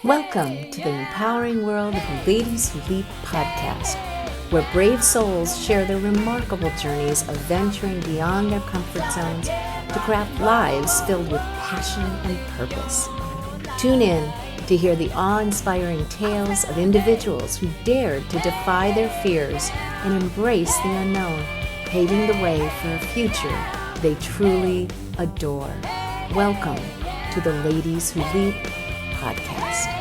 Welcome to the empowering world of Ladies Who Leap podcast, where brave souls share their remarkable journeys of venturing beyond their comfort zones to craft lives filled with passion and purpose. Tune in to hear the awe-inspiring tales of individuals who dared to defy their fears and embrace the unknown, paving the way for a future they truly adore. Welcome to the Ladies Who Leap podcast.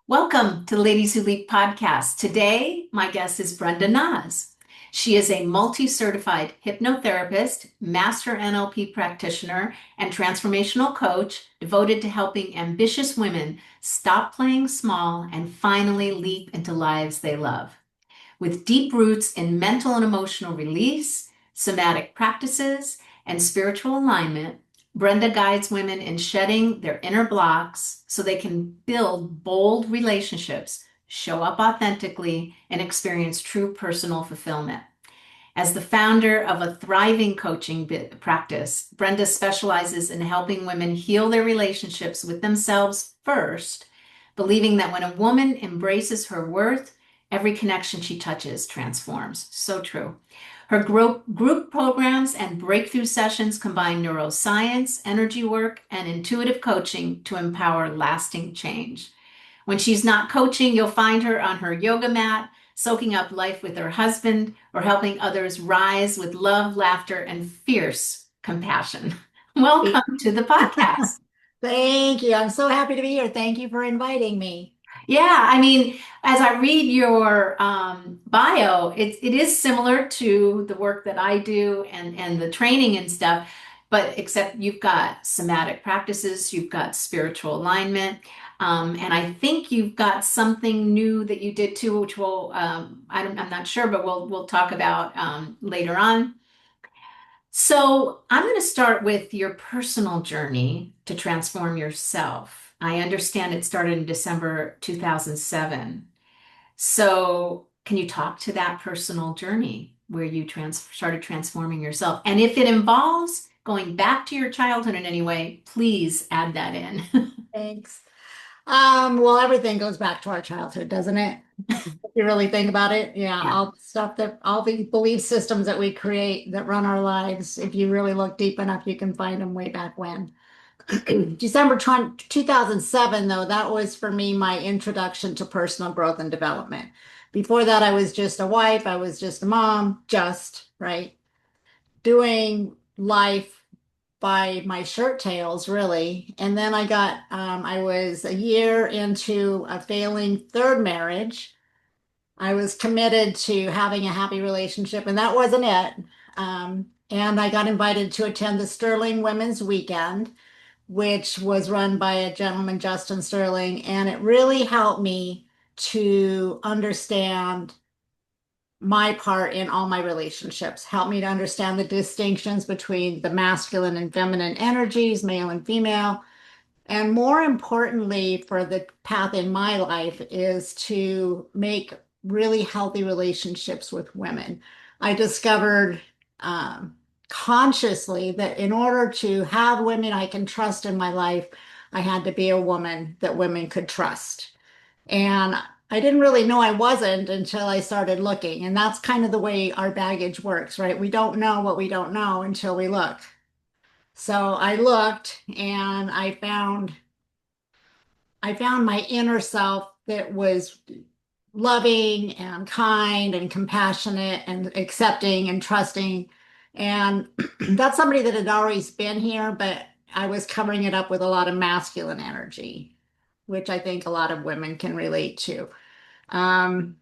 Welcome to the Ladies Who Leap podcast. Today, my guest is Brenda Nahs. She is a multi-certified hypnotherapist, master NLP practitioner, and transformational coach devoted to helping ambitious women stop playing small and finally leap into lives they love. With deep roots in mental and emotional release, somatic practices, and spiritual alignment, Brenda guides women in shedding their inner blocks so they can build bold relationships, show up authentically, and experience true personal fulfillment. As the founder of a thriving coaching practice, Brenda specializes in helping women heal their relationships with themselves first, believing that when a woman embraces her worth, every connection she touches transforms. So true. Her group programs and breakthrough sessions combine neuroscience, energy work, and intuitive coaching to empower lasting change. When she's not coaching, you'll find her on her yoga mat, soaking up life with her husband, or helping others rise with love, laughter, and fierce compassion. Welcome to the podcast. Thank you. I'm so happy to be here. Thank you for inviting me. Yeah, as I read your bio, it is similar to the work that I do and the training and stuff, but except you've got somatic practices, you've got spiritual alignment, and I think you've got something new that you did too, which I'm not sure, but we'll talk about later on. So I'm going to start with your personal journey to transform yourself. I understand it started in December 2007. So can you talk to that personal journey where you started transforming yourself? And if it involves going back to your childhood in any way, please add that in. Thanks. Well, everything goes back to our childhood, doesn't it? If you really think about it. Yeah, Yeah. all the belief systems that we create that run our lives, if you really look deep enough, you can find them way back when. December 2007, though, that was for me my introduction to personal growth and development. Before that, I was just a wife, I was just a mom, right? Doing life by my shirt tails, really. And then I was a year into a failing third marriage. I was committed to having a happy relationship, and that wasn't it. And I got invited to attend the Sterling Women's Weekend, which was run by a gentleman, Justin Sterling, and it really helped me to understand my part in all my relationships, helped me to understand the distinctions between the masculine and feminine energies, male and female. And more importantly, for the path in my life is to make really healthy relationships with women. I discovered consciously that in order to have women I can trust in my life, I had to be a woman that women could trust. And I didn't really know I wasn't until I started looking. And that's kind of the way our baggage works, right? We don't know what we don't know until we look. So I looked and I found my inner self that was loving and kind and compassionate and accepting and trusting. And that's somebody that had always been here, but I was covering it up with a lot of masculine energy, which I think a lot of women can relate to. Um,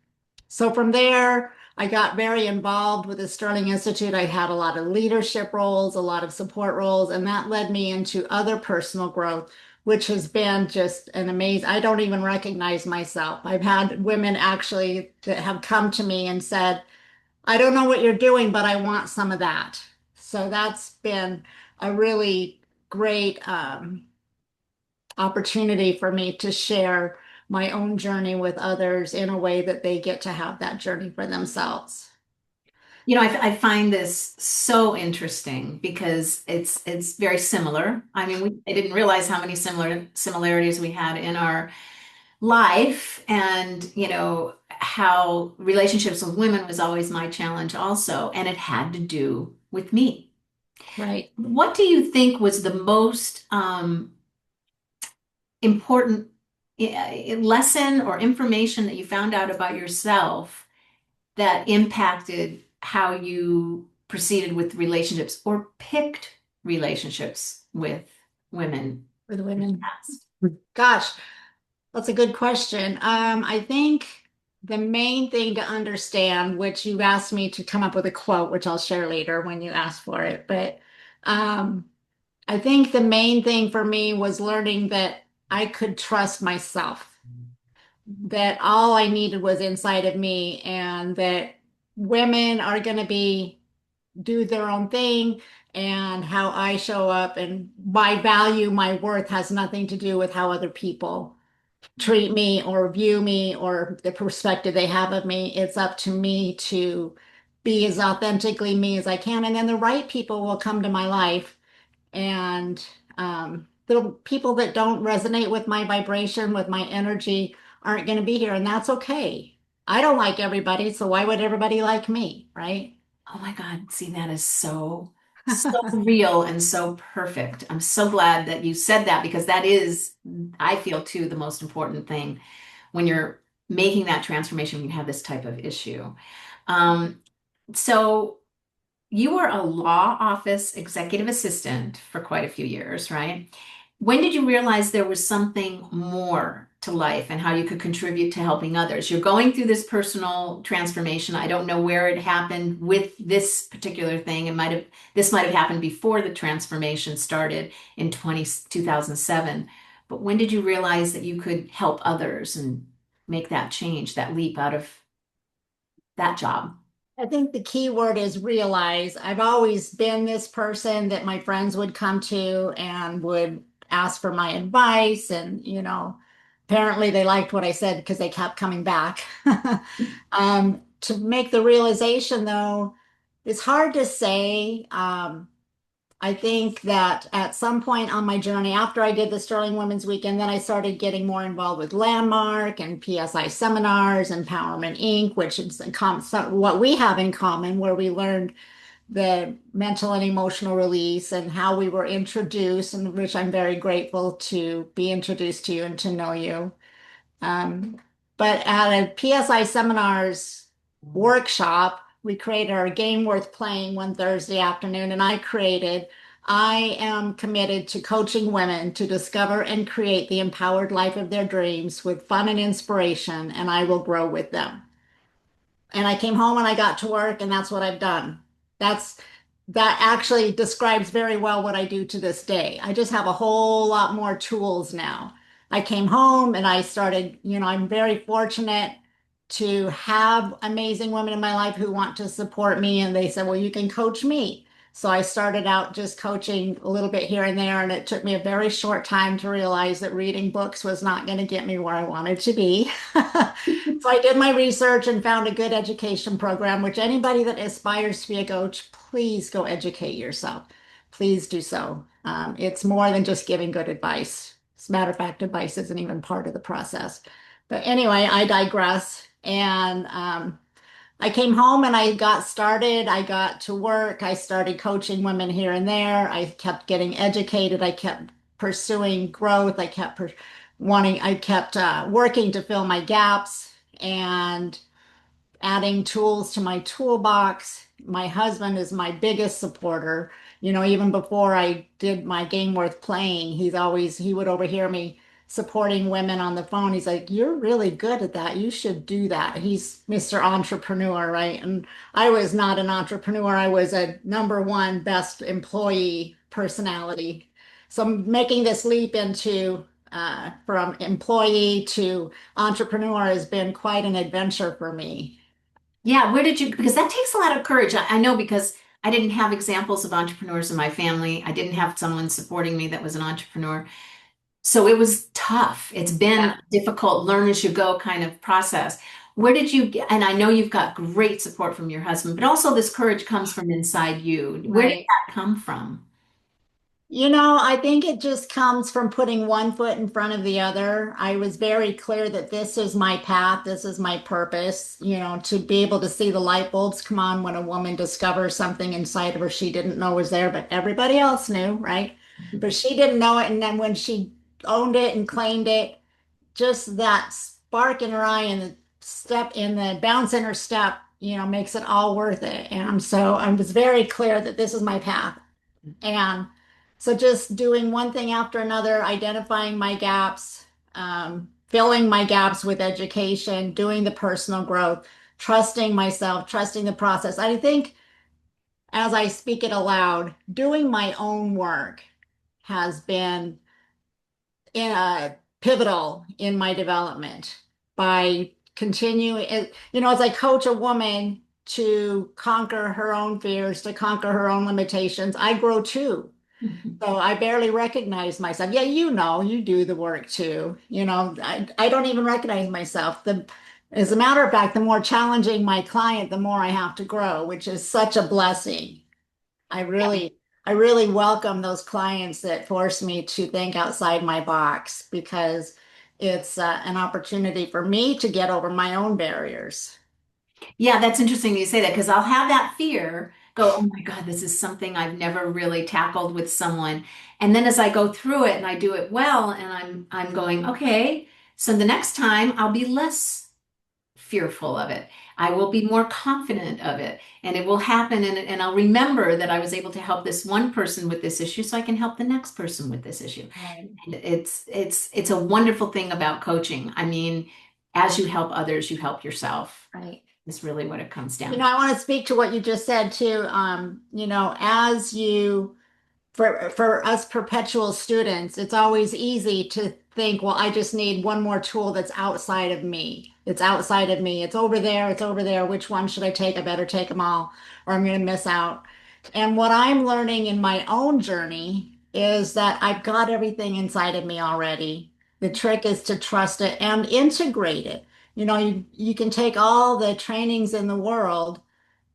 so from there, I got very involved with the Sterling Institute. I had a lot of leadership roles, a lot of support roles, and that led me into other personal growth, which has been just an amazing, I don't even recognize myself. I've had women actually that have come to me and said, I don't know what you're doing, but I want some of that. So that's been a really great opportunity for me to share my own journey with others in a way that they get to have that journey for themselves. I find this so interesting because it's very similar. I mean, I didn't realize how many similarities we had in our life, and how relationships with women was always my challenge also, and it had to do with me. Right. What do you think was the most important lesson or information that you found out about yourself that impacted how you proceeded with relationships or picked relationships with women For the in the women. past? Gosh, that's a good question. I think the main thing to understand, which you asked me to come up with a quote, which I'll share later when you ask for it, but um, I think the main thing for me was learning that I could trust myself, that all I needed was inside of me, and that women are going to be do their own thing, and how I show up and my value, my worth has nothing to do with how other people treat me or view me or the perspective they have of me. It's up to me to be as authentically me as I can. And then the right people will come to my life. And the people that don't resonate with my vibration, with my energy, aren't going to be here. And that's okay. I don't like everybody. So why would everybody like me? Right? Oh my God, see, that is so real and so perfect. I'm so glad that you said that because that is, I feel too, the most important thing when you're making that transformation, when you have this type of issue. Um, so you were a law office executive assistant for quite a few years, right? When did you realize there was something more to life and how you could contribute to helping others? You're going through this personal transformation. I don't know where it happened with this particular thing. This might have happened before the transformation started in 2007. But when did you realize that you could help others and make that change, that leap out of that job? I think the key word is realize. I've always been this person that my friends would come to and would ask for my advice. And, apparently they liked what I said because they kept coming back. To make the realization, though, it's hard to say. I think that at some point on my journey, after I did the Sterling Women's Weekend, then I started getting more involved with Landmark and PSI seminars, Empowerment Inc., which is what we have in common, where we learned the mental and emotional release and how we were introduced, and which I'm very grateful to be introduced to you and to know you. Um, but at a PSI seminars workshop, we created our game worth playing one Thursday afternoon, and I am committed to coaching women to discover and create the empowered life of their dreams with fun and inspiration, and I will grow with them. And I came home and I got to work, and that's what I've done. That's that actually describes very well what I do to this day. I just have a whole lot more tools now. I came home and I started, I'm very fortunate to have amazing women in my life who want to support me. And they said, well, you can coach me. So I started out just coaching a little bit here and there. And it took me a very short time to realize that reading books was not going to get me where I wanted to be. So I did my research and found a good education program, which anybody that aspires to be a coach, please go educate yourself. Please do so. It's more than just giving good advice. As a matter of fact, advice isn't even part of the process. But anyway, I digress. And I came home and I got started. I got to work. I started coaching women here and there. I kept getting educated. I kept pursuing growth. I kept working to fill my gaps and adding tools to my toolbox. My husband is my biggest supporter. Even before I did my game worth playing, he would overhear me supporting women on the phone. He's like, "You're really good at that. You should do that." He's Mr. Entrepreneur, right? And I was not an entrepreneur. I was a number one best employee personality. So I'm making this leap into from employee to entrepreneur has been quite an adventure for me. Yeah, because that takes a lot of courage. I know because I didn't have examples of entrepreneurs in my family. I didn't have someone supporting me that was an entrepreneur. So it was tough. It's been Yeah. a difficult learn as you go kind of process. Where did you get, and I know you've got great support from your husband, but also this courage comes from inside you. Where did Right. that come from? I think it just comes from putting one foot in front of the other. I was very clear that this is my path, this is my purpose, to be able to see the light bulbs come on when a woman discovers something inside of her she didn't know was there, but everybody else knew, right? But she didn't know it. And then when she owned it and claimed it, just that spark in her eye and the step in the bounce in her step, makes it all worth it. And so I was very clear that this is my path. And so just doing one thing after another, identifying my gaps, filling my gaps with education, doing the personal growth, trusting myself, trusting the process. I think as I speak it aloud, doing my own work has been pivotal in my development by continuing, as I coach a woman to conquer her own fears, to conquer her own limitations, I grow too. So I barely recognize myself. Yeah, you do the work too. I don't even recognize myself. As a matter of fact, the more challenging my client, the more I have to grow, which is such a blessing. I really, I really welcome those clients that force me to think outside my box because it's an opportunity for me to get over my own barriers. Yeah, that's interesting you say that because I'll have that fear go, oh my God, this is something I've never really tackled with someone. And then as I go through it and I do it well, and I'm going, okay, so the next time I'll be less fearful of it. I will be more confident of it, and it will happen. And I'll remember that I was able to help this one person with this issue, so I can help the next person with this issue. Right. And it's a wonderful thing about coaching. I mean, as you help others, you help yourself. Right. Is really what it comes down to. I want to speak to what you just said too. As you for us perpetual students, it's always easy to think, well, I just need one more tool that's outside of me. It's outside of me. It's over there. It's over there. Which one should I take? I better take them all, or I'm going to miss out. And what I'm learning in my own journey is that I've got everything inside of me already. The trick is to trust it and integrate it. You can take all the trainings in the world,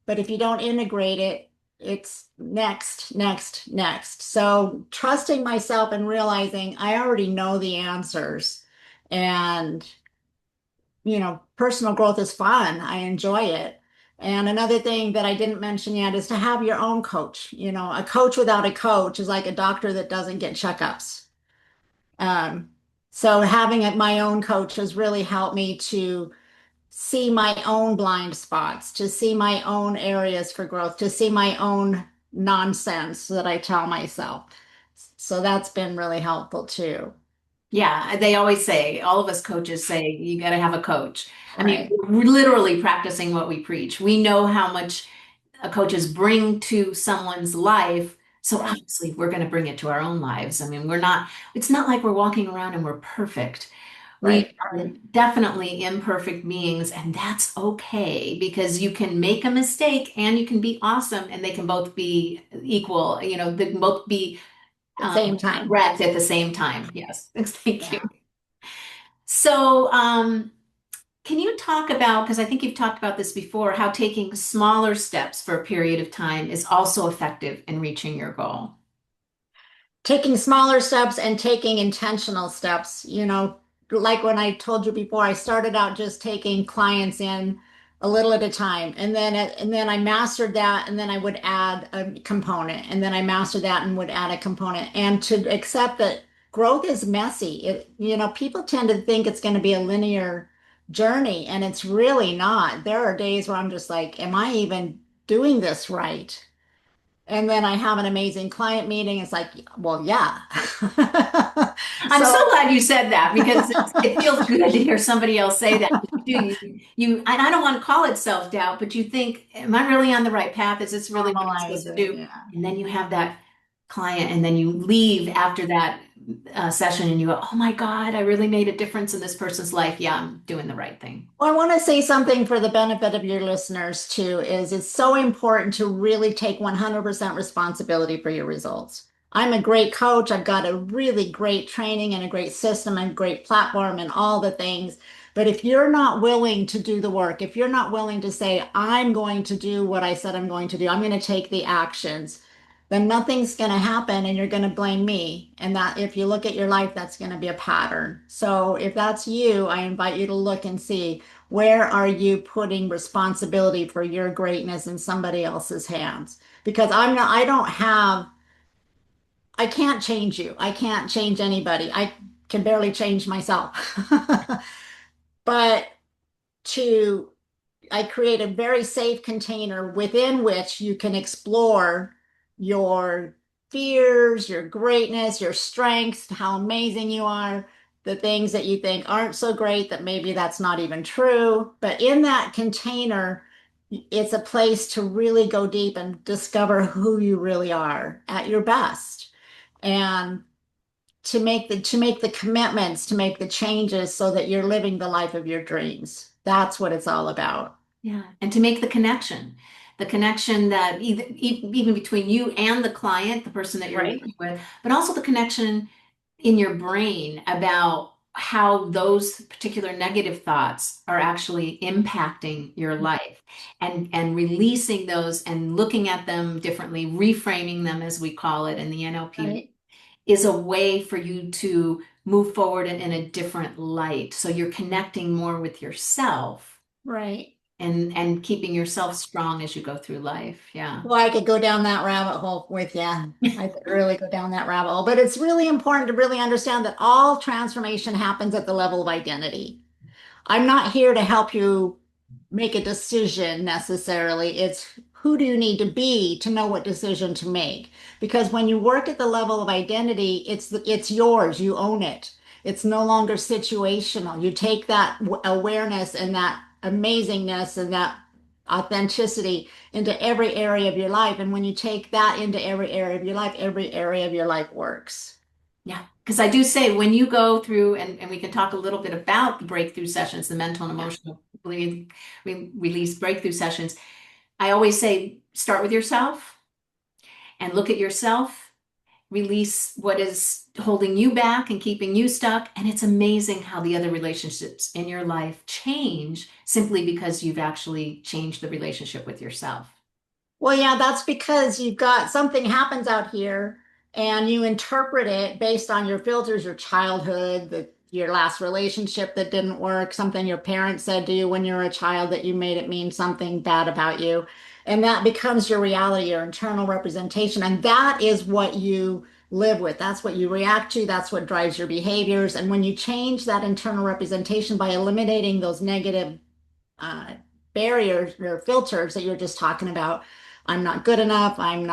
but if you don't integrate it, it's next, next, next. So trusting myself and realizing I already know the answers. And, personal growth is fun. I enjoy it. And another thing that I didn't mention yet is to have your own coach. A coach without a coach is like a doctor that doesn't get checkups. Um, so having my own coach has really helped me to see my own blind spots, to see my own areas for growth, to see my own nonsense that I tell myself. So that's been really helpful too. Yeah, they always say, all of us coaches say, you got to have a coach. I mean, Right. we're literally practicing what we preach. We know how much coaches bring to someone's life. So Right. obviously, we're going to bring it to our own lives. I mean, it's not like we're walking around and we're perfect. We Right. are definitely imperfect beings, and that's okay because you can make a mistake and you can be awesome, and they can both be equal. They can both be At the same time. correct at the same time. Yes, thank you. Yeah. So, can you talk about, because I think you've talked about this before, how taking smaller steps for a period of time is also effective in reaching your goal? Taking smaller steps and taking intentional steps, like when I told you before, I started out just taking clients in a little at a time, and then I mastered that, and then I would add a component, and then I mastered that and would add a component, and to accept that growth is messy. People tend to think it's going to be a linear journey, and it's really not. There are days where I'm just like, am I even doing this right? And then I have an amazing client meeting. It's like, well, yeah. I'm so So, glad you said that because it feels good to hear somebody else say that. And I don't want to call it self-doubt, but you think, am I really on the right path? Is this really what I'm normalize supposed to it. do? Yeah. And then you have that client, and then you leave after that session, and you go, oh my God, I really made a difference in this person's life. Yeah, I'm doing the right thing. Well, I want to say something for the benefit of your listeners too, is it's so important to really take 100% responsibility for your results. I'm a great coach. I've got a really great training and a great system and great platform and all the things. But if you're not willing to do the work, if you're not willing to say, I'm going to do what I said I'm going to do, I'm going to take the actions, then nothing's going to happen and you're going to blame me. And that if you look at your life, that's going to be a pattern. So if that's you, I invite you to look and see where are you putting responsibility for your greatness in somebody else's hands? Because I don't have, I can't change you. I can't change anybody. I can barely change myself. But to I create a very safe container within which you can explore your fears, your greatness, your strengths, how amazing you are, the things that you think aren't so great that maybe that's not even true. But in that container, it's a place to really go deep and discover who you really are at your best. And to make the commitments, to make the changes so that you're living the life of your dreams. That's what it's all about. Yeah, and to make the connection that even between you and the client, the person that you're Right. working with, but also the connection in your brain about how those particular negative thoughts are actually impacting your life and releasing those and looking at them differently, reframing them as we call it in the NLP Right. is a way for you to move forward in a different light. So you're connecting more with yourself Right. and keeping yourself strong as you go through life. Yeah. Well, I could go down that rabbit hole with you. I could really go down that rabbit hole. But it's really important to really understand that all transformation happens at the level of identity. I'm not here to help you make a decision necessarily. It's who do you need to be to know what decision to make? Because when you work at the level of identity, it's yours. You own it. It's no longer situational. You take that awareness and that amazingness and that authenticity into every area of your life. And when you take that into every area of your life, every area of your life works. Yeah. Because I do say when you go through, and we can talk a little bit about the breakthrough sessions, the mental and Yeah. emotional release breakthrough sessions, I always say start with yourself and look at yourself, release what is holding you back and keeping you stuck. And it's amazing how the other relationships in your life change simply because you've actually changed the relationship with yourself. Well, yeah, that's because you've got something happens out here and you interpret it based on your filters, your childhood, your last relationship that didn't work, something your parents said to you when you were a child that you made it mean something bad about you. And that becomes your reality, your internal representation. And that is what you live with. That's what you react to. That's what drives your behaviors. And when you change that internal representation by eliminating those negative uh, barriers or filters that you're just talking about. I'm not good enough. I'm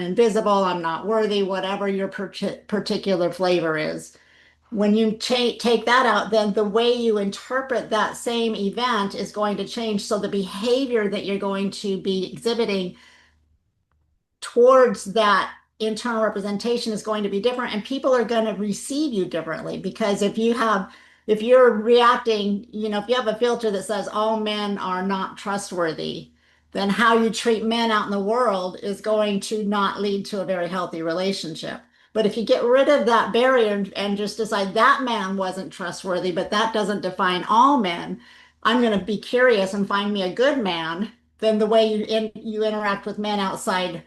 invisible. I'm not worthy, whatever your particular flavor is. When you take that out, then the way you interpret that same event is going to change. So the behavior that you're going to be exhibiting towards that internal representation is going to be different and people are going to receive you differently because if you're reacting, if you have a filter that says all men are not trustworthy, then how you treat men out in the world is going to not lead to a very healthy relationship. But if you get rid of that barrier and just decide that man wasn't trustworthy, but that doesn't define all men, I'm going to be curious and find me a good man, then the way you interact with men outside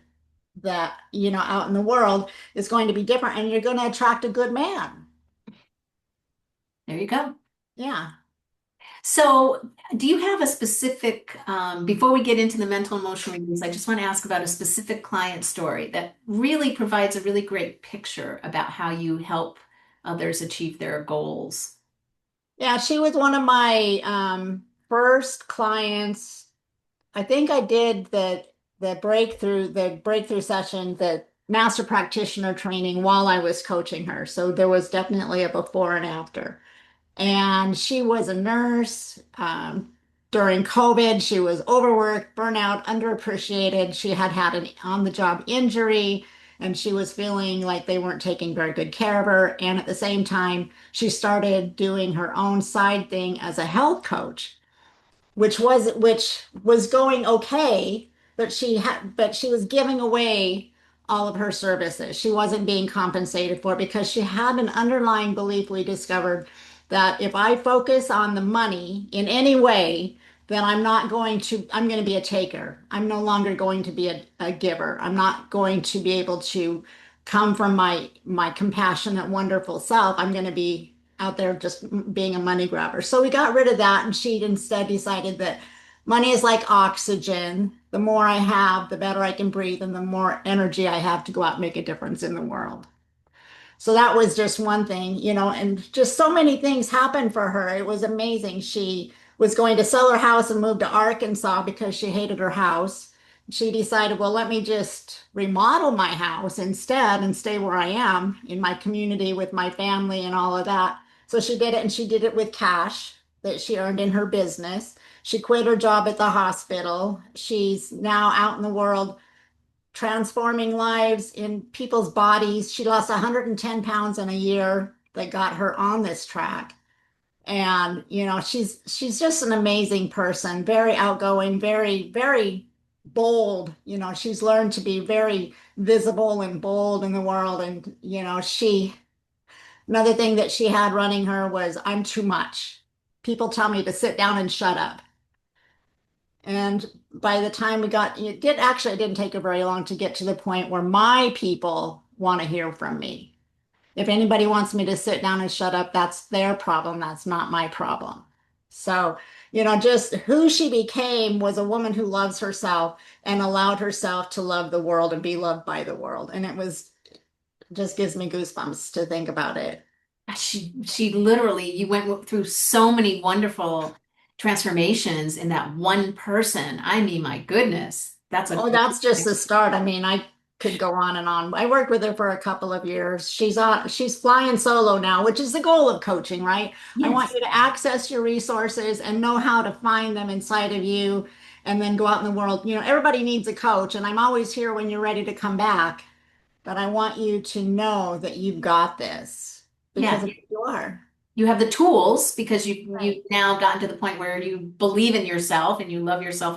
that, out in the world is going to be different and you're going to attract a good man. There you go. Yeah. So, do you have a specific, before we get into the mental emotional release, I just want to ask about a specific client story that really provides a really great picture about how you help others achieve their goals. Yeah, she was one of my first clients. I think I did the breakthrough session, the master practitioner training while I was coaching her. So there was definitely a before and after. And she was a nurse. During COVID, she was overworked, burnout, underappreciated. She had had an on-the-job injury, and she was feeling like they weren't taking very good care of her. And at the same time, she started doing her own side thing as a health coach, which was going okay, but she was giving away all of her services. She wasn't being compensated for it because she had an underlying belief we discovered that if I focus on the money in any way, then I'm going to be a taker. I'm no longer going to be a giver. I'm not going to be able to come from my compassionate, wonderful self. I'm going to be out there just being a money grabber. So we got rid of that, and she instead decided that money is like oxygen. The more I have, the better I can breathe, and the more energy I have to go out and make a difference in the world. So that was just one thing, and just so many things happened for her. It was amazing. She was going to sell her house and move to Arkansas because she hated her house. She decided, well, let me just remodel my house instead and stay where I am in my community with my family and all of that. So she did it, and she did it with cash that she earned in her business. She quit her job at the hospital. She's now out in the world transforming lives in people's bodies. She lost 110 pounds in a year that got her on this track. And, she's just an amazing person, very outgoing, very, very bold. She's learned to be very visible and bold in the world. And, another thing that she had running her was, I'm too much. People tell me to sit down and shut up. And by the time it didn't take her very long to get to the point where my people want to hear from me. If anybody wants me to sit down and shut up, that's their problem. That's not my problem. So, just who she became was a woman who loves herself and allowed herself to love the world and be loved by the world. And just gives me goosebumps to think about it. She literally, you went through so many wonderful transformations in that one person. I mean, my goodness, that's a Oh, great. that's just the start. I mean, I could go on and on. I worked with her for a couple of years. She's flying solo now, which is the goal of coaching, right? I want Yes. you to access your resources and know how to find them inside of you and then go out in the world. Everybody needs a coach, and I'm always here when you're ready to come back. But I want you to know that you've got this because Yeah. of who you are. You have the tools because you've Right. now gotten to the point where you believe in yourself and you love yourself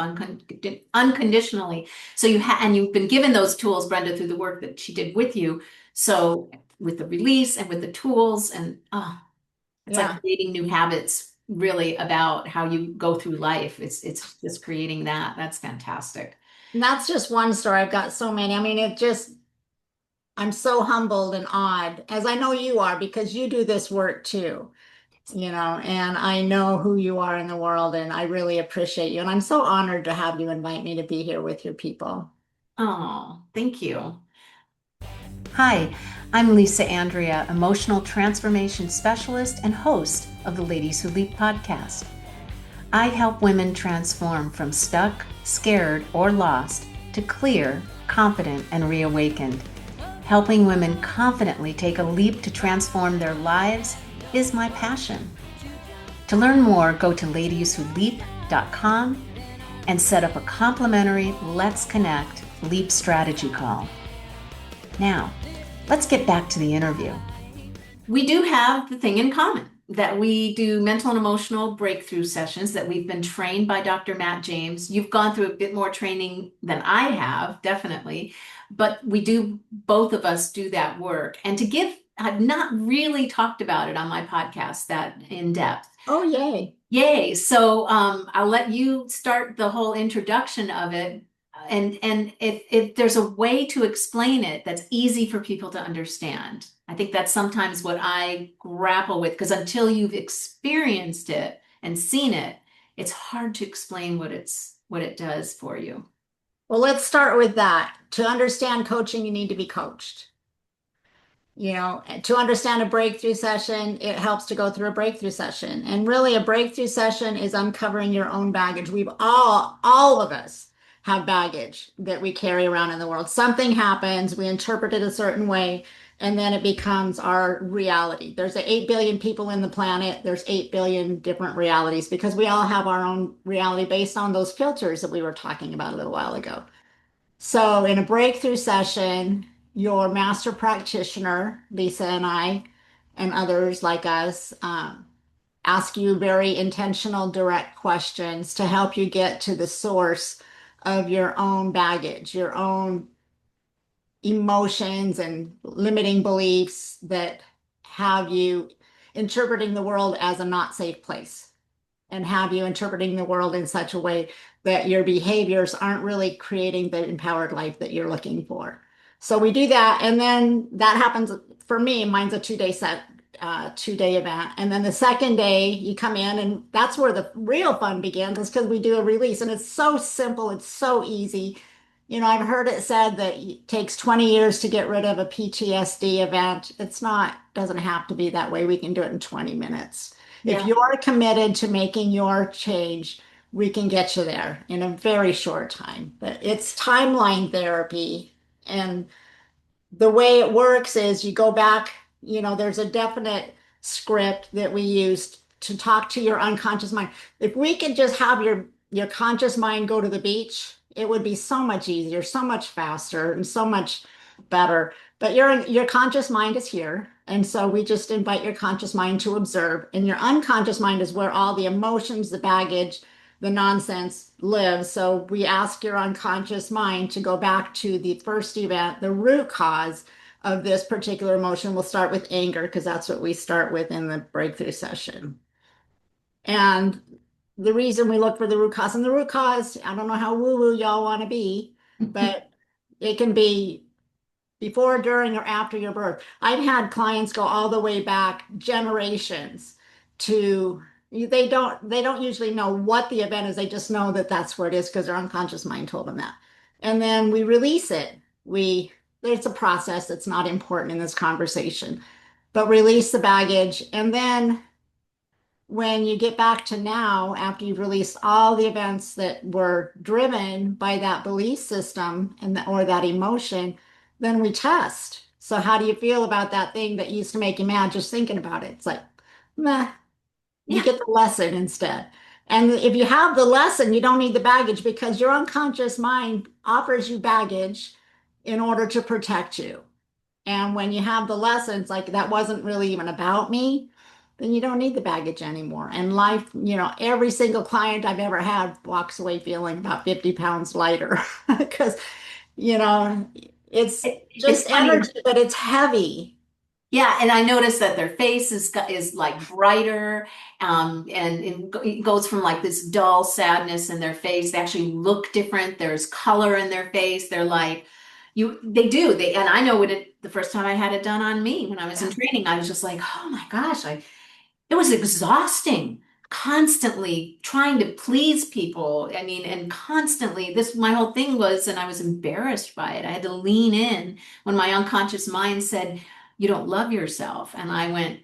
unconditionally. So and you've been given those tools, Brenda, through the work that she did with you. So with the release and with the tools, and it's like Yeah. creating new habits, really about how you go through life. It's just creating that. That's fantastic. And that's just one story. I've got so many. I mean, I'm so humbled and awed, as I know you are, because you do this work too, and I know who you are in the world, and I really appreciate you. And I'm so honored to have you invite me to be here with your people. Oh, thank you. Hi, I'm Lisa Andria, emotional transformation specialist and host of the Ladies Who Leap podcast. I help women transform from stuck, scared, or lost to clear, confident, and reawakened. Helping women confidently take a leap to transform their lives is my passion. To learn more, go to ladieswholeap.com and set up a complimentary Let's Connect Leap strategy call. Now, let's get back to the interview. We do have the thing in common that we do mental and emotional breakthrough sessions that we've been trained by Dr. Matt James. You've gone through a bit more training than I have, definitely, but both of us do that work. And I've not really talked about it on my podcast that in depth. Oh, yay. Yay. So I'll let you start the whole introduction of it. And if there's a way to explain it that's easy for people to understand. I think that's sometimes what I grapple with, because until you've experienced it and seen it, it's hard to explain what it does for you. Well, let's start with that. To understand coaching, you need to be coached. To understand a breakthrough session, it helps to go through a breakthrough session. And really, a breakthrough session is uncovering your own baggage. All of us have baggage that we carry around in the world. Something happens, we interpret it a certain way, and then it becomes our reality. There's 8 billion people in the planet. There's 8 billion different realities because we all have our own reality based on those filters that we were talking about a little while ago. So in a breakthrough session, your master practitioner, Lisa and I, and others like us, ask you very intentional, direct questions to help you get to the source of your own baggage, your own emotions and limiting beliefs that have you interpreting the world as a not safe place and have you interpreting the world in such a way that your behaviors aren't really creating the empowered life that you're looking for. So we do that, and then that happens for me. Mine's a 2-day set, 2-day event, and then the second day you come in, and that's where the real fun begins, is because we do a release, and it's so simple, it's so easy. I've heard it said that it takes 20 years to get rid of a PTSD event. It's not, doesn't have to be that way. We can do it in 20 minutes. If Yeah. you're committed to making your change, we can get you there in a very short time. But it's timeline therapy. And the way it works is you go back, there's a definite script that we use to talk to your unconscious mind. If we could just have your conscious mind go to the beach, it would be so much easier, so much faster, and so much better. But your conscious mind is here. And so we just invite your conscious mind to observe. And your unconscious mind is where all the emotions, the baggage, the nonsense lives. So we ask your unconscious mind to go back to the first event, the root cause of this particular emotion. We'll start with anger because that's what we start with in the breakthrough session. And the reason we look for the root cause, and the root cause, I don't know how woo-woo y'all want to be, but it can be before, during, or after your birth. I've had clients go all the way back generations to, they don't usually know what the event is. They just know that that's where it is because their unconscious mind told them that. And then we release it. There's a process that's not important in this conversation, but release the baggage. And then when you get back to now, after you've released all the events that were driven by that belief system or that emotion, then we test. So how do you feel about that thing that used to make you mad just thinking about it? It's like, meh, you Yeah. get the lesson instead. And if you have the lesson, you don't need the baggage because your unconscious mind offers you baggage in order to protect you. And when you have the lessons, like that wasn't really even about me, then you don't need the baggage anymore. And life, every single client I've ever had walks away feeling about 50 pounds lighter because, you know, it's It's just funny. energy, but it's heavy. Yeah, and I noticed that their face is like brighter, and it goes from like this dull sadness in their face. They actually look different. There's color in their face. They're like, they do. And I know the first time I had it done on me when I was in Yeah. training, I was just like, oh my gosh, it was exhausting, constantly trying to please people. I mean, and constantly, my whole thing was, and I was embarrassed by it. I had to lean in when my unconscious mind said, you don't love yourself. And I went,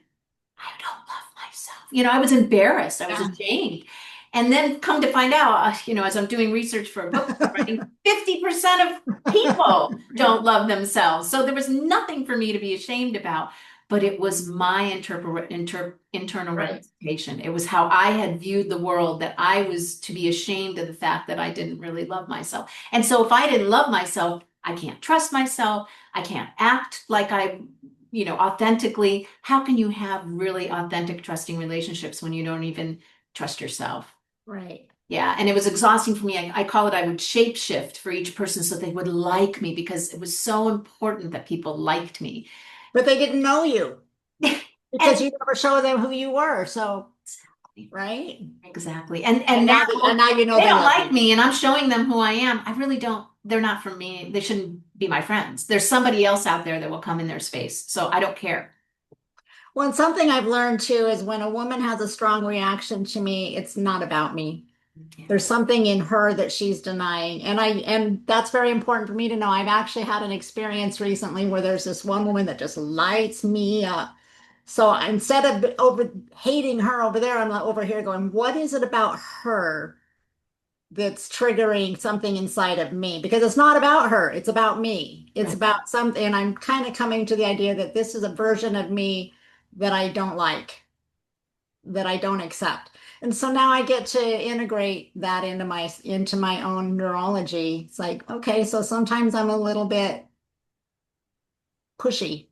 I don't love myself. I was embarrassed. I was Yeah. ashamed. And then come to find out, as I'm doing research for a book I'm writing, 50% of people don't love themselves. So there was nothing for me to be ashamed about, but it was my internal Right. representation. It was how I had viewed the world, that I was to be ashamed of the fact that I didn't really love myself. And so if I didn't love myself, I can't trust myself. I can't act like authentically. How can you have really authentic, trusting relationships when you don't even trust yourself? Right. Yeah, and it was exhausting for me. I call it, I would shape shift for each person so they would like me because it was so important that people liked me. But they didn't know you because And you never showed them who you were. So, right. exactly. And And now now you know they they don't love like you. me and I'm showing them who I am. I really don't, they're not for me. They shouldn't be my friends. There's somebody else out there that will come in their space. So I don't care. Well, and something I've learned too is when a woman has a strong reaction to me, it's not about me. Yeah. There's something in her that she's denying. And that's very important for me to know. I've actually had an experience recently where there's this one woman that just lights me up. So instead of over hating her over there, I'm like over here going, what is it about her that's triggering something inside of me? Because it's not about her, it's about me. It's Right. about something. And I'm kind of coming to the idea that this is a version of me that I don't like, that I don't accept. And so now I get to integrate that into my own neurology. It's like, okay, so sometimes I'm a little bit pushy.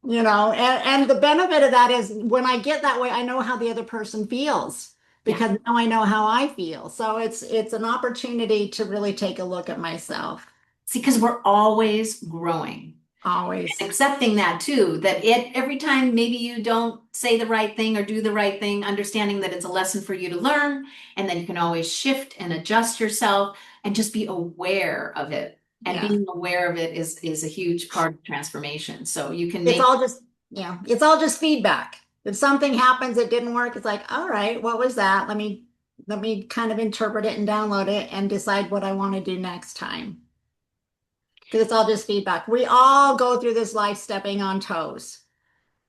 And the benefit of that is when I get that way, I know how the other person feels Yeah. because now I know how I feel. So it's an opportunity to really take a look at myself. See, because we're always growing. Always. Accepting that too, that every time maybe you don't say the right thing or do the right thing, understanding that it's a lesson for you to learn, and then you can always shift and adjust yourself and just be aware of it. And Yeah. being aware of it is a huge part of transformation. So you can It's make, all just, yeah, it's all just feedback. If something happens that didn't work, it's like, all right, what was that? Let me kind of interpret it and download it and decide what I want to do next time. Because it's all just feedback. We all go through this life stepping on toes,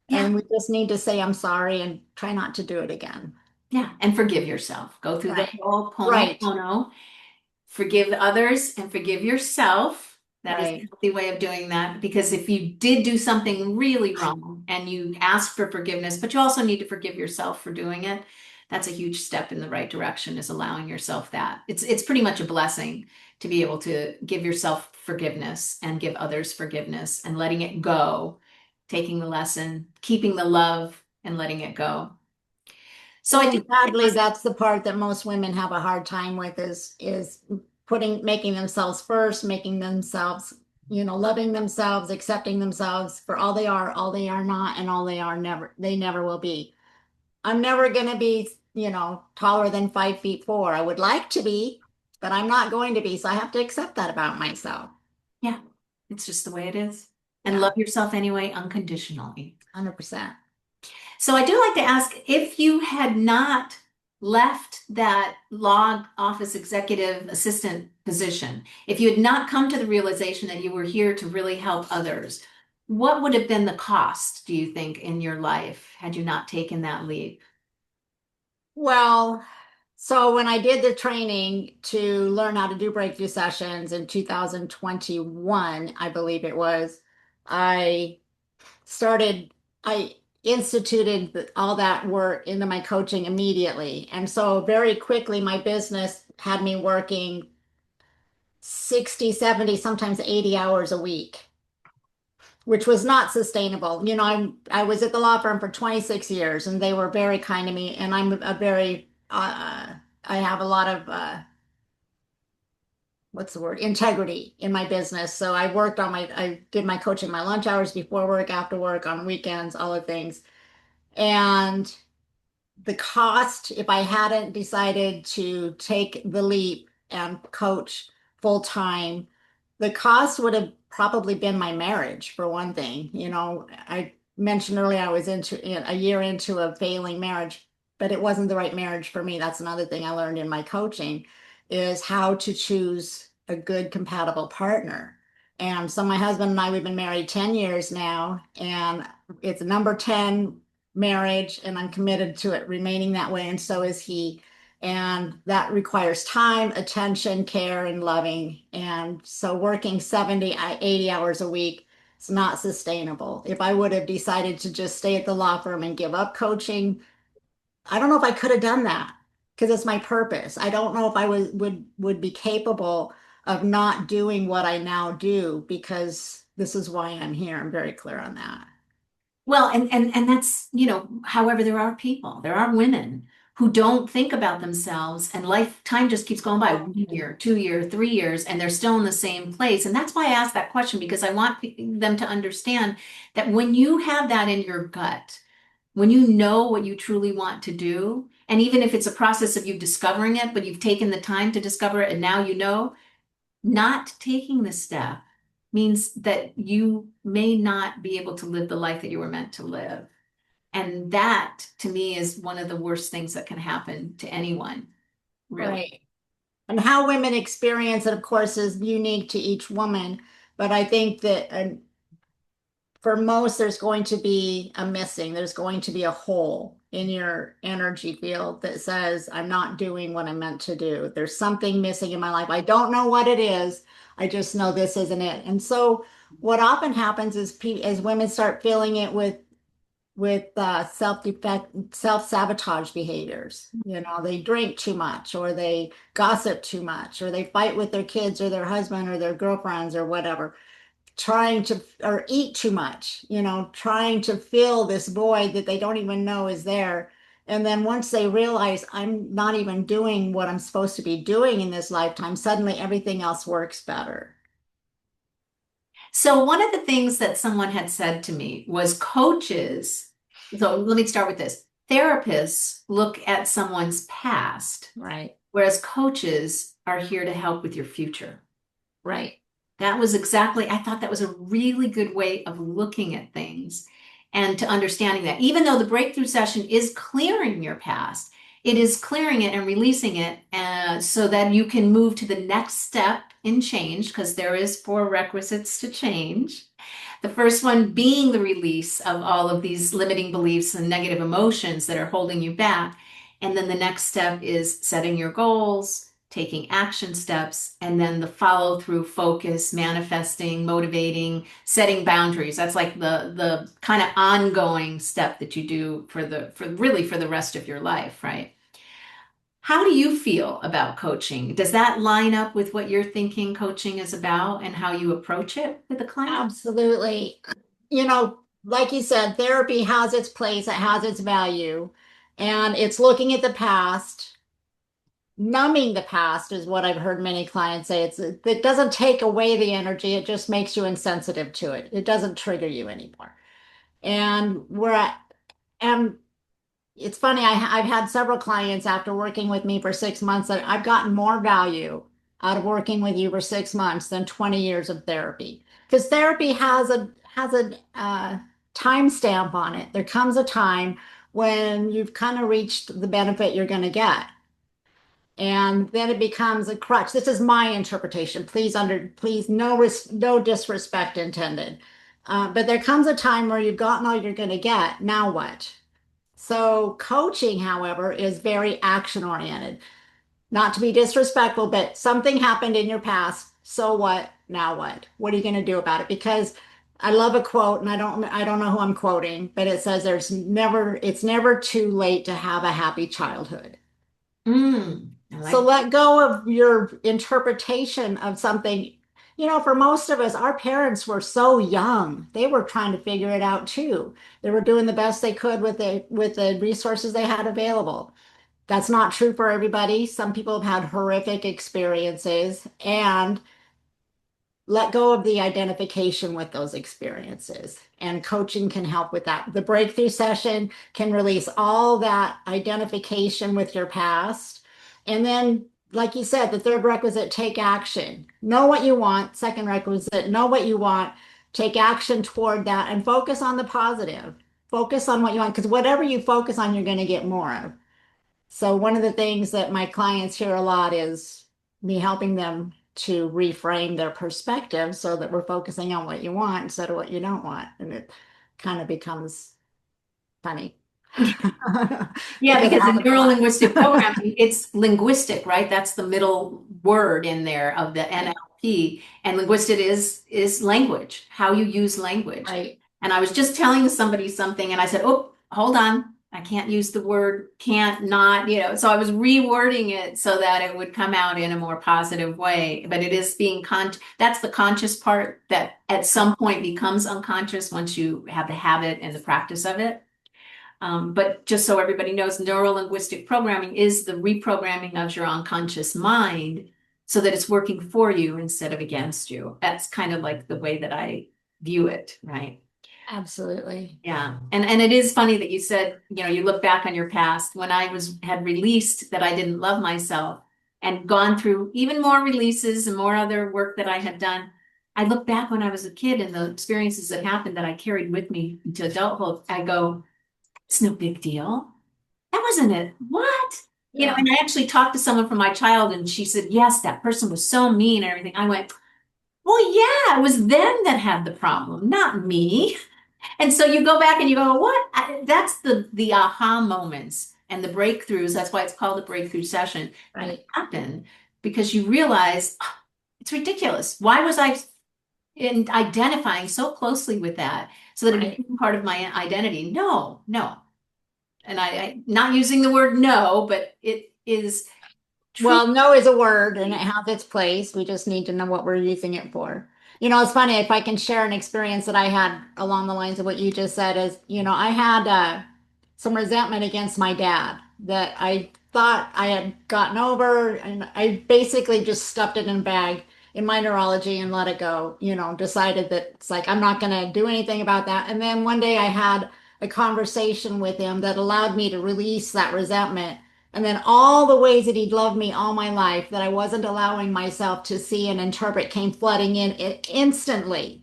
yeah, and we just need to say, I'm sorry, and try not to do it again. yeah, and forgive yourself. Go through the Right. whole Right. Pono. Forgive others and forgive yourself. That is a Right. healthy way of doing that because if you did do something really wrong and you ask for forgiveness, but you also need to forgive yourself for doing it, that's a huge step in the right direction, is allowing yourself that. It's pretty much a blessing to be able to give yourself forgiveness and give others forgiveness and letting it go, taking the lesson, keeping the love and letting it go. So I do. And sadly, that's the part that most women have a hard time with is making themselves first, making themselves, loving themselves, accepting themselves for all they are not, and all they never will be. I'm never gonna be, taller than 5'4". I would like to be, but I'm not going to be. So I have to accept that about myself. Yeah, it's just the way it is. And Yeah, love yourself anyway, unconditionally. 100%. So I do like to ask if you had not left that law office executive assistant position, if you had not come to the realization that you were here to really help others, what would have been the cost, do you think, in your life had you not taken that leap? Well, so when I did the training to learn how to do breakthrough sessions in 2021, I believe it was, I started, I instituted all that work into my coaching immediately. And so very quickly, my business had me working 60, 70, sometimes 80 hours a week, which was not sustainable. I was at the law firm for 26 years and they were very kind to me. And I have a lot of, what's the word, integrity in my business. So I did my coaching, my lunch hours, before work, after work, on weekends, all the things. And the cost, if I hadn't decided to take the leap and coach full time, the cost would have probably been my marriage, for one thing. I mentioned earlier I was a year into a failing marriage, but it wasn't the right marriage for me. That's another thing I learned in my coaching, is how to choose a good compatible partner. And so my husband and I, we've been married 10 years now, and it's number 10 marriage, and I'm committed to it remaining that way, and so is he. And that requires time, attention, care, and loving. And so working 70, 80 hours a week is not sustainable. If I would have decided to just stay at the law firm and give up coaching, I don't know if I could have done that because it's my purpose. I don't know if I would be capable of not doing what I now do, because this is why I'm here. I'm very clear on that. Well, and that's, however, there are people, there are women who don't think about themselves and lifetime just keeps going by 1 year, 2 year, 3 years, and they're still in the same place. And that's why I asked that question, because I want them to understand that when you have that in your gut, when you know what you truly want to do, and even if it's a process of you discovering it, but you've taken the time to discover it and now you know, not taking the step means that you may not be able to live the life that you were meant to live. And that, to me, is one of the worst things that can happen to anyone, really. Right. And how women experience it, of course, is unique to each woman. But I think that for most, there's going to be a missing, there's going to be a hole in your energy field that says, I'm not doing what I'm meant to do. There's something missing in my life. I don't know what it is. I just know this isn't it. And so what often happens is as women start feeling it with self-sabotage behaviors. They drink too much, or they gossip too much, or they fight with their kids or their husband or their girlfriends or whatever, trying to, or eat too much, trying to fill this void that they don't even know is there. And then once they realize I'm not even doing what I'm supposed to be doing in this lifetime, suddenly everything else works better. So one of the things that someone had said to me was coaches, so let me start with this. Therapists look at someone's past, Right, whereas coaches are here to help with your future. right. That was exactly, I thought that was a really good way of looking at things and to understanding that even though the breakthrough session is clearing your past, it is clearing it and releasing it so that you can move to the next step in change because there is four requisites to change. The first one being the release of all of these limiting beliefs and negative emotions that are holding you back. And then the next step is setting your goals, taking action steps, and then the follow through, focus, manifesting, motivating, setting boundaries. That's like the kind of ongoing step that you do for really for the rest of your life, right? How do you feel about coaching? Does that line up with what you're thinking coaching is about and how you approach it with a client? Absolutely. Like you said, therapy has its place, it has its value, and it's looking at the past. Numbing the past is what I've heard many clients say. It doesn't take away the energy, it just makes you insensitive to it. It doesn't trigger you anymore. And and it's funny, I've had several clients after working with me for 6 months that I've gotten more value out of working with you for 6 months than 20 years of therapy. Because therapy has a time stamp on it. There comes a time when you've kind of reached the benefit you're going to get. And then it becomes a crutch. This is my interpretation. Please, no disrespect intended. But there comes a time where you've gotten all you're going to get. Now what? So coaching, however, is very action oriented. Not to be disrespectful, but something happened in your past. So what? Now what? What are you going to do about it? Because I love a quote, and I don't know who I'm quoting, but it says it's never too late to have a happy childhood. I So like. let go of your interpretation of something. For most of us, our parents were so young. They were trying to figure it out too. They were doing the best they could with the resources they had available. That's not true for everybody. Some people have had horrific experiences, and let go of the identification with those experiences. And coaching can help with that. The breakthrough session can release all that identification with your past. And then, like you said, the third requisite, take action. Know what you want. Second requisite, know what you want. Take action toward that and focus on the positive. Focus on what you want, because whatever you focus on, you're going to get more of. So one of the things that my clients hear a lot is me helping them to reframe their perspective so that we're focusing on what you want instead of what you don't want. And it kind of becomes funny Yeah, because it because in happens a lot. neuro-linguistic programming, it's linguistic, right? That's the middle word in there of the NLP. And linguistic is language, how you use language. Right. And I was just telling somebody something and I said, "Oh, hold on. I can't use the word can't, not, So I was rewording it so that it would come out in a more positive way. But it is being that's the conscious part that at some point becomes unconscious once you have the habit and the practice of it. But just so everybody knows, neuro-linguistic programming is the reprogramming of your unconscious mind so that it's working for you instead of against you. That's kind of like the way that I view it, right? Absolutely. Yeah. And it is funny that you said, you look back on your past when I had released that I didn't love myself and gone through even more releases and more other work that I had done. I look back when I was a kid and the experiences that happened that I carried with me into adulthood. I go, it's no big deal. That wasn't it. What? Yeah. And I actually talked to someone from my child and she said, yes, that person was so mean and everything. I went, well, yeah, it was them that had the problem, not me. And so you go back and you go, what? That's the aha moments and the breakthroughs. That's why it's called a breakthrough session that Right. happen because you realize "Oh, it's ridiculous. Why was I in identifying so closely with that so that it Right. became part of my identity? No, no. And I not using the word no, but it is true. Well, no is a word and it has its place. We just need to know what we're using it for. It's funny if I can share an experience that I had along the lines of what you just said is, I had some resentment against my dad that I thought I had gotten over, and I basically just stuffed it in a bag in my neurology and let it go, decided that it's like, I'm not going to do anything about that. And then one day I had a conversation with him that allowed me to release that resentment. And then all the ways that he'd loved me all my life that I wasn't allowing myself to see and interpret came flooding in instantly.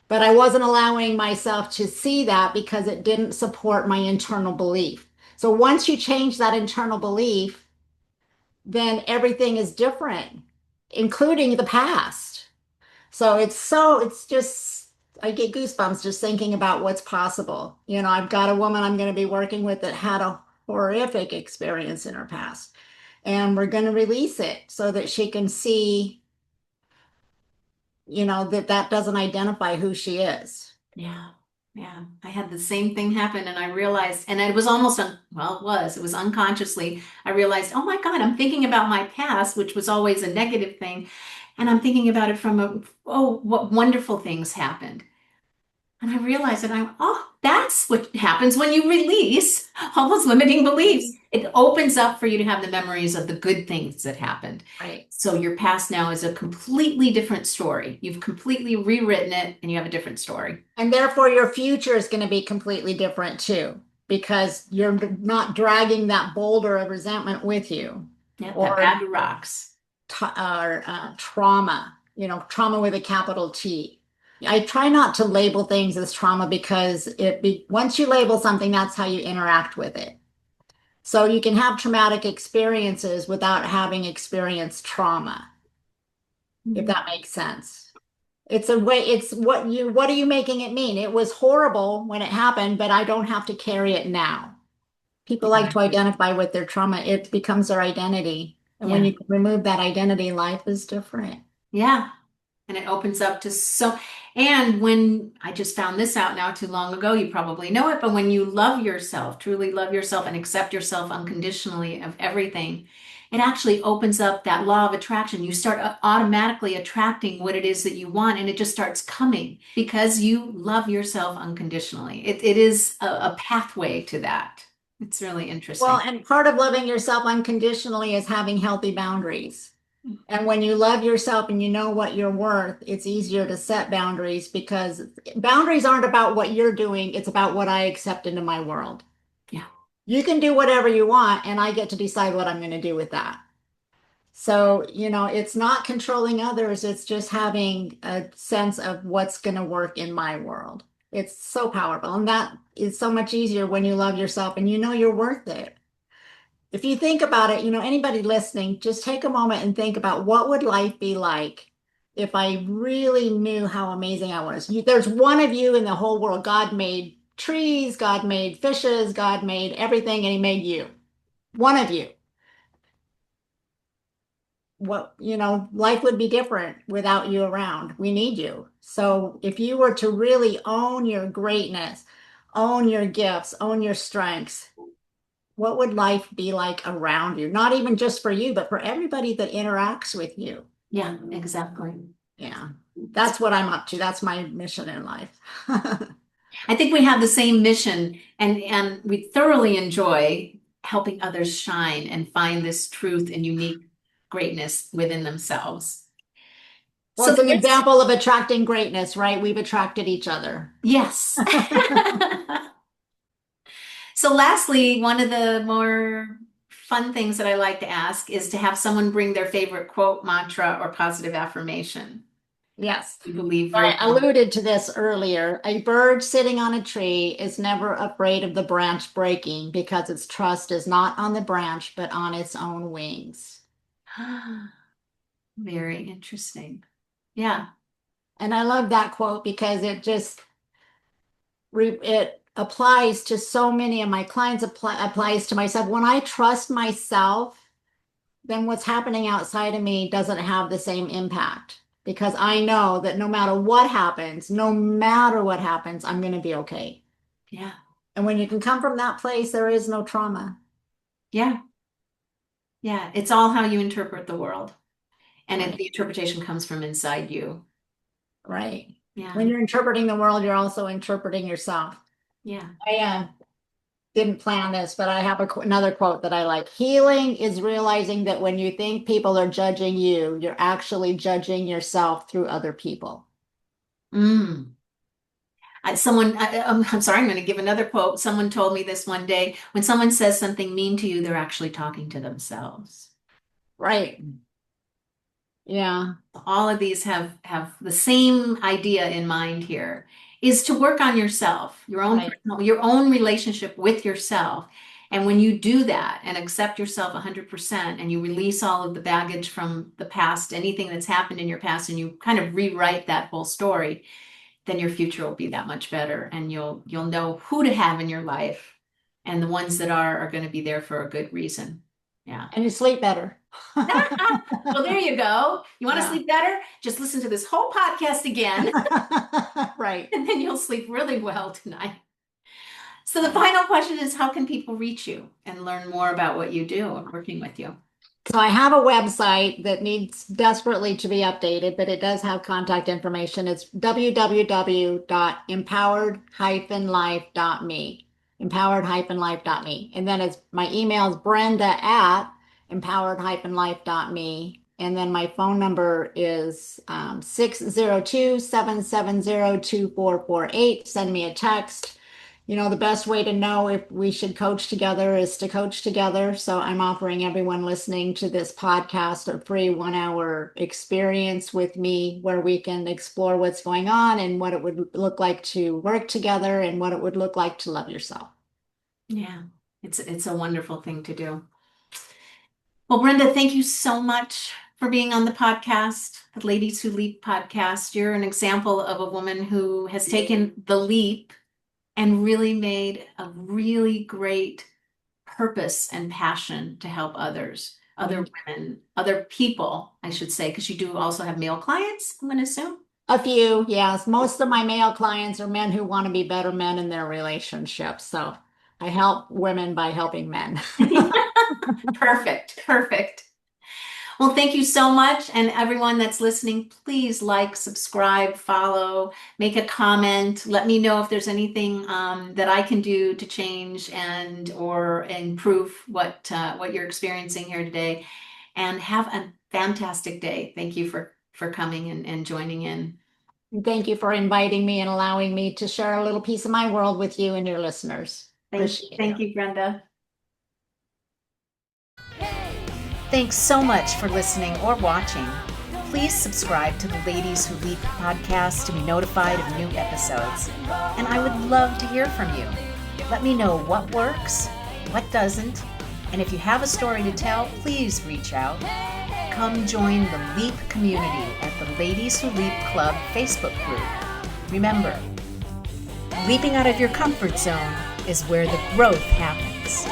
But I wasn't allowing myself to see that because it didn't support my internal belief. So once you change that internal belief, then everything is different, including the past. It's just, I get goosebumps just thinking about what's possible. I've got a woman I'm going to be working with that had a horrific experience in her past, and we're going to release it so that she can see, that that doesn't identify who she is. Yeah. Yeah. I had the same thing happen and I realized, and it was almost, well, it was unconsciously. I realized, oh my God, I'm thinking about my past, which was always a negative thing. And I'm thinking about it from oh, what wonderful things happened. And I realized that that's what happens when you release all those limiting beliefs. It opens up for you to have the memories of the good things that happened. Right. So your past now is a completely different story. You've completely rewritten it and you have a different story. And therefore, your future is going to be completely different too, because you're not dragging that boulder of resentment with you Yeah, that or, bag of rocks. trauma, trauma with a capital T. I try not to label things as trauma because once you label something, that's how you interact with it. So you can have traumatic experiences without having experienced trauma, if Mhm. that makes sense. It's a way, what are you making it mean? It was horrible when it happened, but I don't have to carry it now. People like to identify with their trauma. It becomes their identity. And when Yeah. you remove that identity, life is different. Yeah. And it opens up to and when I just found this out now too long ago, you probably know it, but when you love yourself, truly love yourself and accept yourself unconditionally of everything, it actually opens up that law of attraction. You start automatically attracting what it is that you want, and it just starts coming because you love yourself unconditionally. It is a pathway to that. It's really Well, interesting. and part of loving yourself unconditionally is having healthy boundaries. And when you love yourself and you know what you're worth, it's easier to set boundaries because boundaries aren't about what you're doing, it's about what I accept into my world. Yeah. You can do whatever you want, and I get to decide what I'm going to do with that. So, it's not controlling others, it's just having a sense of what's going to work in my world. It's so powerful. And that is so much easier when you love yourself and you know you're worth it. If you think about it, anybody listening, just take a moment and think about what would life be like if I really knew how amazing I was. There's one of you in the whole world. God made trees, God made fishes, God made everything, and He made you. One of you. Life would be different without you around. We need you. So if you were to really own your greatness, own your gifts, own your strengths, what would life be like around you? Not even just for you, but for everybody that interacts with you. Yeah, exactly. Yeah, that's what I'm up to. That's my mission in life. I think we have the same mission and we thoroughly enjoy helping others shine and find this truth and unique greatness within themselves. Well, So it's an there's, example of attracting greatness, right? We've attracted each other. yes. So lastly, one of the more fun things that I like to ask is to have someone bring their favorite quote, mantra, or positive affirmation. Yes. You believe very I well. alluded to this earlier. A bird sitting on a tree is never afraid of the branch breaking because its trust is not on the branch, but on its own wings. Very interesting. Yeah. And I love that quote because it applies to so many of my clients, applies to myself. When I trust myself, then what's happening outside of me doesn't have the same impact because I know that no matter what happens, I'm going to be okay. Yeah. And when you can come from that place, there is no trauma. Yeah. Yeah. It's all how you interpret the world. And Right. the interpretation comes from inside you. Right. Yeah. When you're interpreting the world, you're also interpreting yourself. Yeah. I didn't plan this, but I have another quote that I like. Healing is realizing that when you think people are judging you, you're actually judging yourself through other people. Mm. I'm sorry, I'm going to give another quote. Someone told me this one day. When someone says something mean to you, they're actually talking to themselves. Right. Yeah. All of these have the same idea in mind here, is to work on yourself, Right. your own relationship with yourself. And when you do that and accept yourself 100% and you release all of the baggage from the past, anything that's happened in your past, and you kind of rewrite that whole story, then your future will be that much better, and you'll know who to have in your life, and the ones that are going to be there for a good reason. Yeah. And you sleep better. Well, there you go. You want to Yeah. sleep better? Just listen to this whole podcast again, Right. and then you'll sleep really well tonight. So the final question is, how can people reach you and learn more about what you do and working with you? So I have a website that needs desperately to be updated, but it does have contact information. It's www.empowered-life.me, empowered-life.me. And then my email is brenda@empowered-life.me. And then my phone number is 602-770-2448. Send me a text. The best way to know if we should coach together is to coach together. So I'm offering everyone listening to this podcast a free 1 hour experience with me where we can explore what's going on and what it would look like to work together and what it would look like to love yourself. Yeah, it's a wonderful thing to do. Well, Brenda, thank you so much for being on the podcast, the Ladies Who Leap podcast. You're an example of a woman who has taken the leap and really made a really great purpose and passion to help others, other women, other people, I should say, because you do also have male clients, I'm going to assume. A few, yes. Most of my male clients are men who want to be better men in their relationships. So I help women by helping men. Perfect, perfect. Well, thank you so much. And everyone that's listening, please like, subscribe, follow, make a comment. Let me know if there's anything that I can do to change and or improve what you're experiencing here today. And have a fantastic day. Thank you for coming and joining in. Thank you for inviting me and allowing me to share a little piece of my world with you and your listeners. Appreciate Thank it. you, Brenda. Thanks so much for listening or watching. Please subscribe to the Ladies Who Leap podcast to be notified of new episodes. And I would love to hear from you. Let me know what works, what doesn't, and if you have a story to tell, please reach out. Come join the Leap community at the Ladies Who Leap Club Facebook group. Remember, leaping out of your comfort zone is where the growth happens.